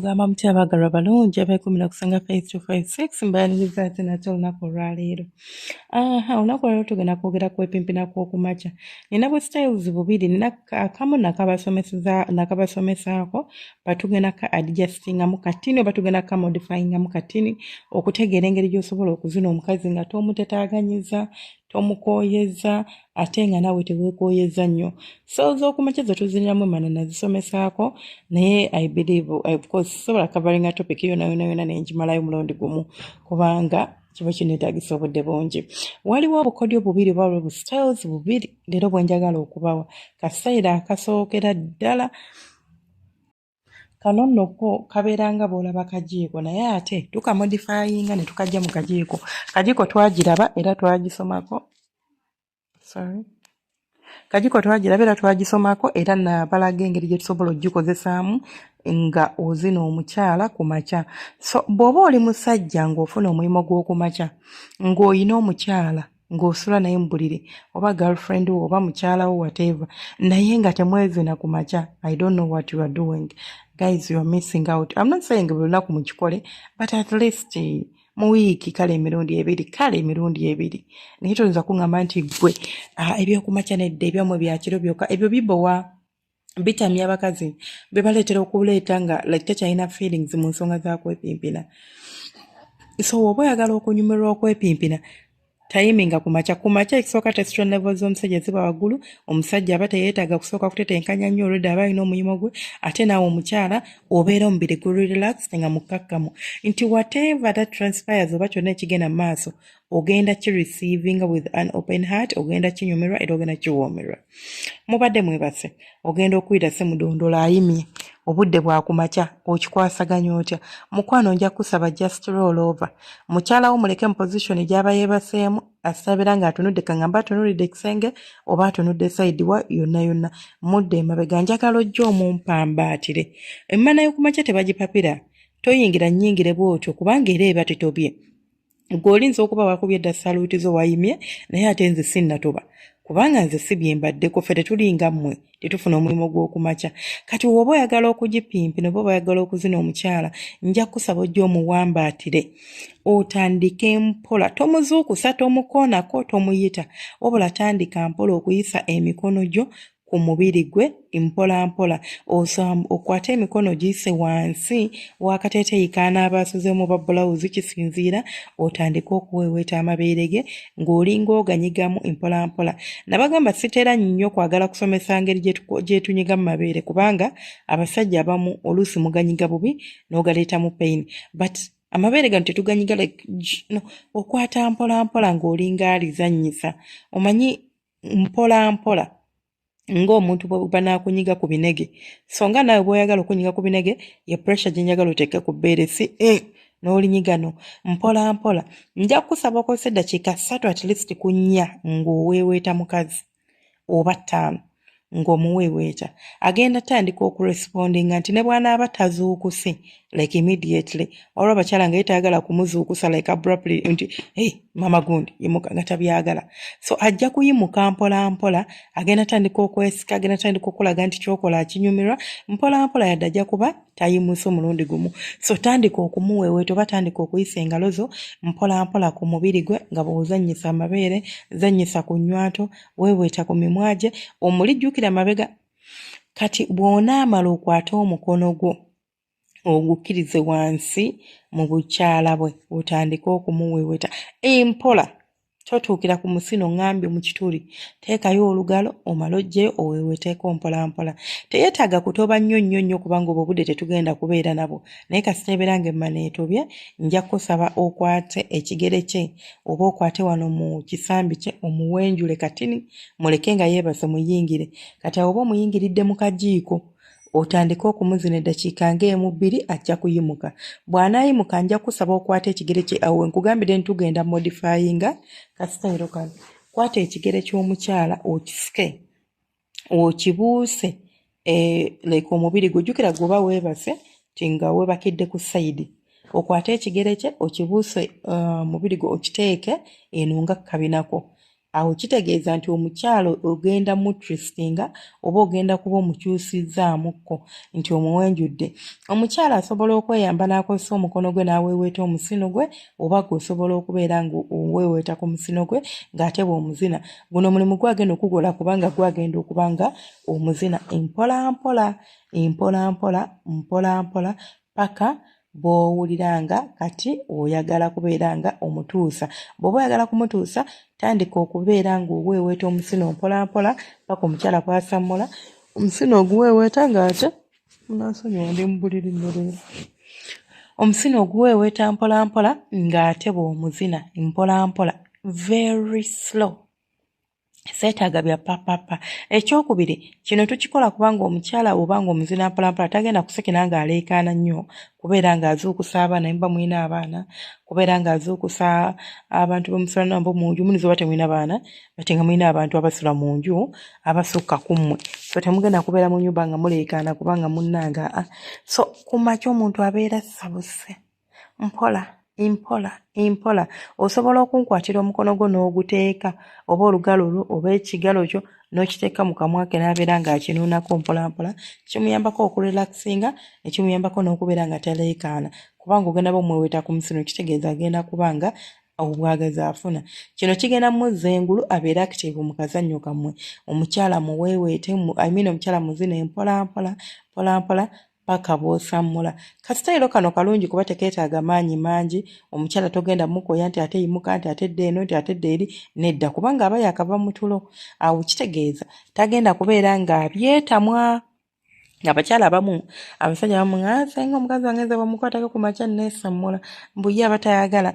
Mugamba muti abagalwa balungi abeekumira kusanga face to face 6 mbaaniriza ate nate olunaku olwaleero. Olunaku olwaleero tugenda kwogera kwepimpina kw'okumakya. Nina bwe styles bubiri, nina akamu nakabasomesaako batugenda ka adjustingamu katini oba tugenda ka modifyingamu katini okutegeera engeri gy'osobola okuzina omukazi nga tomutetaganyiza, tomukooyeza ate nga nawe teweekooyeza nnyo. So z'okumakya ze tuziniramu emmano nazisomesaako naye I believe of course sobola covering topic yonna n'engimalayo mulundi gumu kubanga kiba kineetaagisa obudde bungi. Waliwo obukodyo bubiri oba bu styles bubiri leero bwe njagala okubawa. Kasayira akasookera ddala kano nno ko kabeera nga bw'olaba kajiiko naye ate tukamodifyinga ne tukajja mu kajiiko. Kajiiko twagiraba era twagisomako. Kajiiko twagiraba era twagisomako era nabalaga engeri gye tusobola ogikozesaamu nga ozina omukyala ku makya. So bw'oba oli musajja ng'ofuna omulimu gw'okumakya ng'oyina omukyala ng'osula naye mu buliri oba girlfriend wo oba mukyala wo whatever naye nga temwezina ku makya, I don't know what you are doing. Guys, you are missing out. I'm not saying buli lunaku mukikole, but at least mu wiiki kale emirundi ebiri naye toyinza kuŋŋamba nti ggwe ebyokumakya nedda ebyamwe bya kiro byokka ebyo bibowa bitamya abakazi bebaleetera okuleeta nga like tekyalina feelings mu nsonga za kwepimpina. So oba oyagala okunyumirwa okwepimpina tayiminga ku makya ekisooka testosterone levels z'omusajja ziba waggulu, omusajja aba teyeetaaga kusooka kutetenkanya nnyo olwedde aba alina omuyimo gwe ate naawe omukyala obeera omubiri guli relaxed nga mukkakkamu nti whatever that transpires oba kyonna ekigenda mu maaso ogenda kireceiving with an open heart, ogenda kinyumirwa era ogenda kiwoomerwa. Mubadde mwebase, ogenda okuyita Ssemudondola ayimye obudde bwa kumakya okikwasaganya otya. Mukwano nja kusaba just roll over. Mukyala wo muleke mu position gy'aba yeebaseemu asabira ng'atunudde kaŋŋamba atunulidde ekisenge oba atunudde side wa yonna mudde emabega njagala ojja omumpambaatire. Emmana y'okumakya tebagipapira, toyingira nnyingire bw'otyo kubanga era eba tetobye. Gw'olinza okuba wakubye dda saluuti zo wayimye naye ate nze sinnatoba kubanga nze si bye mbaddeko, ffe tetulinga mmwe tetufuna omulimu gw'okumakya. Kati woba oyagala okugipimpina oba oyagala okuzina omukyala nja kusaba ojja omuwambaatire otandike mpola, tomuzuukusa tomukoonako tomuyita wabula tandika mpola okuyisa emikono gyo ku mubiri gwe mpola mpola. Okwate emikono giyise wansi w'akateeteeyi k'anaaba asuzeemu oba bulawuzi kisinziira, otandike okuweeweeta amabeere ge ng'olinga oganyigamu mpola mpola. Nabagamba sitera nnyo kwagala kusomesa ngeri gye tunyiga mu mabeere kubanga abasajja abamu oluusi muganyiga bubi n'ogaleeta mu pain, but amabeere gano tetuganyiga okwata mpola mpola ng'olinga alizannyisa. Omanyi mpola mpola ng'omuntu banaakunyiga ku binege. So nga naawe bw'oyagala okunyiga ku binege ye pressure gye njagala oteeke ku bbeere si n'olinyigano mpola mpola. Nja kusaba okozesa eddakiika 3 at least ku 4 ng'oweeweeta mukazi oba 5 ng'omuweeweeta. Agenda tandika okurespondinga nti ne bw'anaaba tazuukuse like immediately olwo abakyala nga yetayagala kumuzuukusa like abruptly nti mama gundi yimuka nga tabyagala. So ajja kuyimuka mpola mpola, agenda tandika okwesika, agenda tandika okulaga nti kyokola akinyumirwa mpola mpola yadde ajja kuba tayimuse omulundi gumu. So tandika okumuweeweeta oba tandika okuyisa engalo zo mpola mpola ku mubiri gwe nga bw'ozannyisa amabeere, zannyisa ku nnywato, weeweeta ku mimwa gye, omulijjukira mabega. Kati bw'onaamala okwata omukono gwo ogukkirize wansi mu bukyala bwe otandike okumuweeweeta empola. Totuukira ku musino ngambye mu kituli, teekayo olugalo omale ojjeyo oweeweeteeko mpola mpola. Teyeetaaga kutoba nnyo kubanga obudde tetugenda kubeera nabo, naye kasiteebeera ng'emmana etobye nja kusaba okwate ekigere kye oba okwate wano mu kisambi kye omuwenjule katini muleke nga yeebase muyingire. Kati oba omuyingiridde mu kajiiko otandika okumuzina eddakiika nga2 ajja kuyimuka. Bw'anaayimuka nja kusaba okwata ekigere kye awo nkugambire ntugenda modifyinga kasitayiro kano. Kwata ekigere ky'omukyala okisike okibuuse like omubiri gujjukira gwoba weebase tinga weebakidde ku sayidi. Okwate ekigere kye okibuuse mubiri gwe okiteeke eno nga kabinako awo kitegeeza nti omukyalo ogenda mutristinga oba ogenda kuba omukyusizzaamuko nti omuwenjudde. Omukyala asobola okweyamba n'akozesa omukono gwe n'aweeweeta omusino gwe, oba gwe osobola okubeera ng'oweeweeta ku musino gwe ng'ate bw'omuzina. Guno omulimu gwagenda okugola kubanga gwagenda okuba nga omuzina mpolampola paka bw'owulira nga kati oyagala kubeera nga omutuusa. Bw'oba oyagala kumutuusa tandika okubeera ng'oweeweeta omusino mpolampola paka omukyala kw'asammula. Omusino oguweeweeta ng'ate munaasonyiwa ndi mu buliri nno leero. Omusino oguweeweeta mpolampola ng'ate bw'omuzina mpolampola, very slow. Seetaaga bya papapa. Ekyokubiri, kino tukikola kubanga omukyala obanga omuzina mpolampola tagenda kusekera ng'aleekaana nnyo, kubeera ng'azuukusa abaana mba mulina abaana, kubeera ng'azuukusa abantu bemusula nabo mu nju, munizo oba temulina baana bate nga mulina abantu abasula mu nju abasukka ku mmwe. So temugenda kubeera mu nnyumba nga muleekaana kubanga munnanga. So ku makya omuntu abeera sabuse. Impola. Osobola okunkwatira omukono gwo n'oguteeka oba olugalo lwo oba ekigalo kyo n'okiteeka mu kamwa ke n'abeera ng'akinuunako mpolampola. Kimuyambako okurelaxinga, ekimuyambako n'okubeera nga taleekaana kubanga ogenda bw'omuweeweeta ku musino kitegeeza agenda kuba nga obwagazi afuna. Kino kigenda muzza engulu abeera active mu kazannyo kammwe. Omukyala muweeweete, omukyala muzine mpolampola paka bw'osammula. Kasitayiro kano kalungi kuba tekeetaaga maanyi mangi. Omukyala togenda mukoya nti ate yimuka nti atedde eno nti atedde eri, nedda kubanga aba yakava mu tulo. Awo kitegeeza tagenda kubeera ng'abyetamwa. Abakyala abamu, abasajja abamu senga omukazi wange nze bw'omukwatako ku makya neesammula mbuye aba tayagala.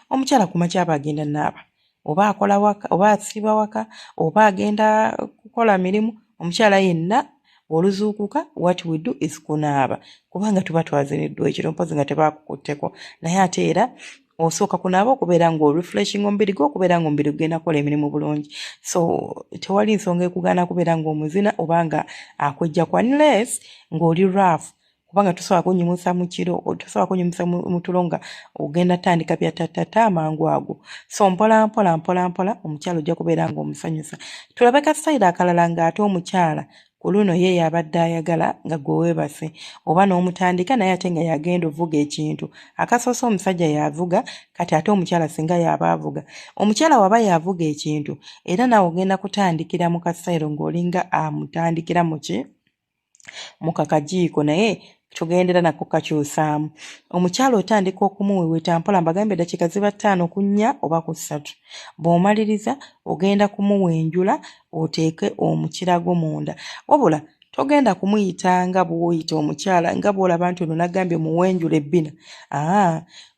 Omukyala ku makya aba agenda naaba, oba akola waka oba asiiba waka oba agenda kukola mirimu. Omukyala yenna oluzuukuka what we do is kunaaba kubanga tuba twaziniddwa ekiro mpozi nga tebaakukutteko. Naye ate era osooka kunaaba okubeera ng'orefreshing omubiri gwo, okubeera ng'omubiri gugenda kukola emirimu bulungi. So tewali nsonga ekugaana kubeera ng'omuzina oba nga akwejja kwa unless ng'oli rough kubanga tosobola kunyimusa mu kiro, tosobola kunyimusa mu tulo nga ogenda tandika bya tatata amangu ago. So mpolampola omukyala ojja kubeera ng'omusanyusa. Tulabe kasitayiro akalala ng'ate omukyala ku luno ye yabadde ayagala nga gwe weebase oba n'omutandika naye ate nga yagenda ovuga ekintu. Akasoose omusajja yavuga, kati ate omukyala singa yaba avuga. Omukyala waba yavuga ekintu era naawe ogenda kutandikira mu kasitayiro ng'olinga amutandikira mu kakajiiko naye tugendera nako kakyusaamu. Omukyala otandika okumuweeweeta mpola, mbagambye eddakiika ziba 5 ku 4 oba ku 3. Bw'omaliriza ogenda kumuwenjula oteeke omukirago munda. Wabula togenda kumuyita nga bw'oyita omukyala nga bw'olaba nti ono nagambye muwenjula ebbina.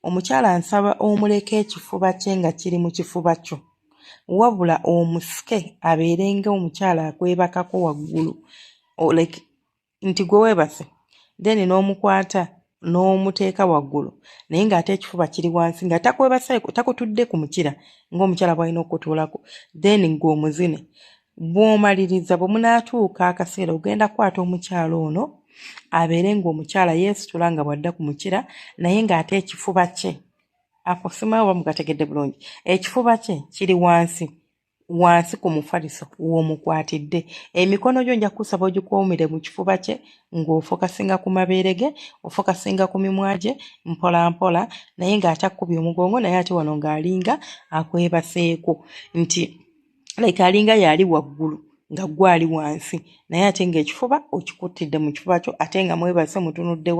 Omukyala nsaba omuleka ekifuba kye nga kiri mu kifuba kyo, wabula omusike abeere nga omukyala akwebakako waggulu nti gwe weebase then n'omukwata n'omuteeka waggulu naye ng'ate ekifuba kiri wansi nga takwebaseeko, takutudde ku mukira ng'omukyala bw'alina okutuulako, then ng'omuzine. Bw'omaliriza bwe munaatuuka akaseera ogenda kukwata omukyala ono abeere ng'omukyala yeesitula nga bw'adda ku mukira naye ng'ate ekifuba kye akosimayo oba mugategedde bulungi, ekifuba kye kiri wansi ku mufaliso w'omukwatidde. Emikono gyo nja kusaba ogikuumire mu kifuba kye ng'ofokasinga ku mabeere ge, ofokasinga ku mimwa gye mpolampola naye ng'ate akkubye omugongo naye ate wano ng'alinga akwebaseeko nti alinga yali waggulu nga gwali wansi naye ate ng'ekifuba okikuttidde mu kifuba kyo ate nga mwebase mutunudde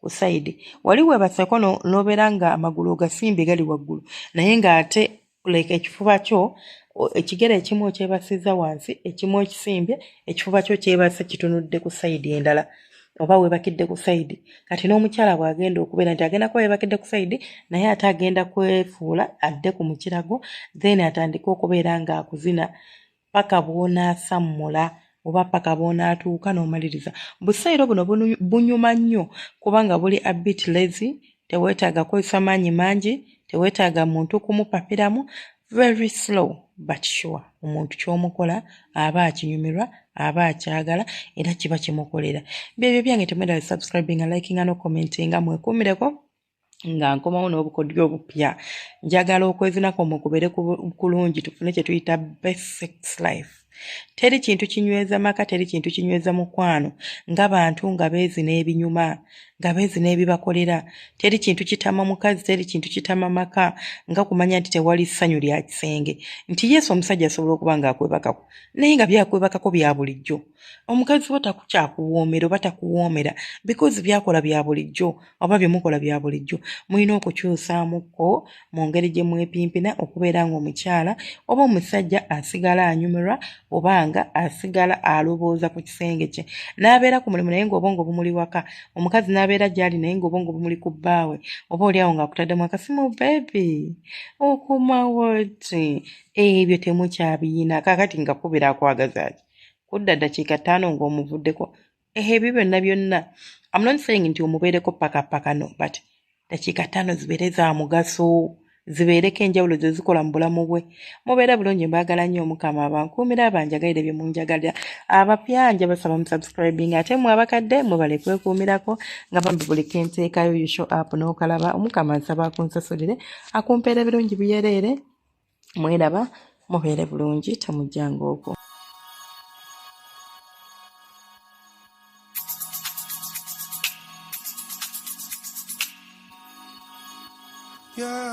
ku sayidi. Wali weebaseeko n'obeera nga amagulu ogasimbye gali waggulu naye ng'ate ekifuba kyo ekigere ekimu okyebasizza wansi, ekimu okisimbye, ekifuba kyo kyebase kitunudde ku sayidi endala oba weebakidde ku sayidi. Kati n'omukyala bw'agenda okubeera nti agenda kuba yeebakidde ku sayidi naye ate agenda kwefuula adde ku mukirago then atandike okubeera ng'akuzina paka bw'onaasammula oba paka bw'onaatuuka n'omaliriza. Busayiro buno bunyuma nnyo kubanga buli a bit lazy, teweetaaga kukozesa maanyi mangi, teweetaaga muntu kumupapiramu, very slow but sure. Omuntu ky'omukola aba akinyumirwa, aba akyagala era kiba kimukolera. Byebyo byange temwetaaga subscribing, liking no commenting, mwekuumireko nga nkomawo n'obukodyo obupya. Njagala okwezinako mukubere kulungi tufune kye tuyita best sex life. Teri kintu kinyweza maka, teri kintu kinyweza mukwano ng'abantu nga beezina ebinyuma, nga beezina ebibakolera. Teri kintu kitama mukazi, teri kintu kitama maka nga kumanya nti tewali ssanyu lya kisenge. Nti Yesu omusajja asobola okuba ng'akwebakako naye nga byakwebakako bya bulijjo. Omukazi wo takukyakuwoomera oba takuwoomera because byakola bya bulijjo oba bye mukola bya bulijjo. Mulina okukyusaamuko mu ngeri gye mwepimpina okubeera ng'omukyala oba omusajja asigala anyumirwa oba nga asigala alobooza ku kisenge kye. N'abeera ku mulimu naye ng'obwongo bumuli waka. Omukazi n'abeera gy'ali naye ng'obwongo bumuli ku bbaawe. Oba oli awo ng'akutaddemu akasimu beebi okumawo ti ebyo temukyabiyina kaakati nga kubira akwagaza ki. Kudda ddakiika 5 ng'omuvuddeko. Ebyo byonna I'm not saying nti omubeereko paka no, but dakiika 5 zibeere za mugaso, zibeereko enjawulo ze zikola mu bulamu bwe. Mubeera bulungi, mbaagala nnyo Mukama abankuumira abanjagalire bye munjagalira. Abapya njabasaba musubscribing ate mmwe abakadde mwebale kwekuumirako nga bambi buli kenteekayo you show up n'okalaba. Omukama nsaba akunsasulire akumpeera birungi biyereere. Mweraba mubeere bulungi temujjanga okwo. Yeah.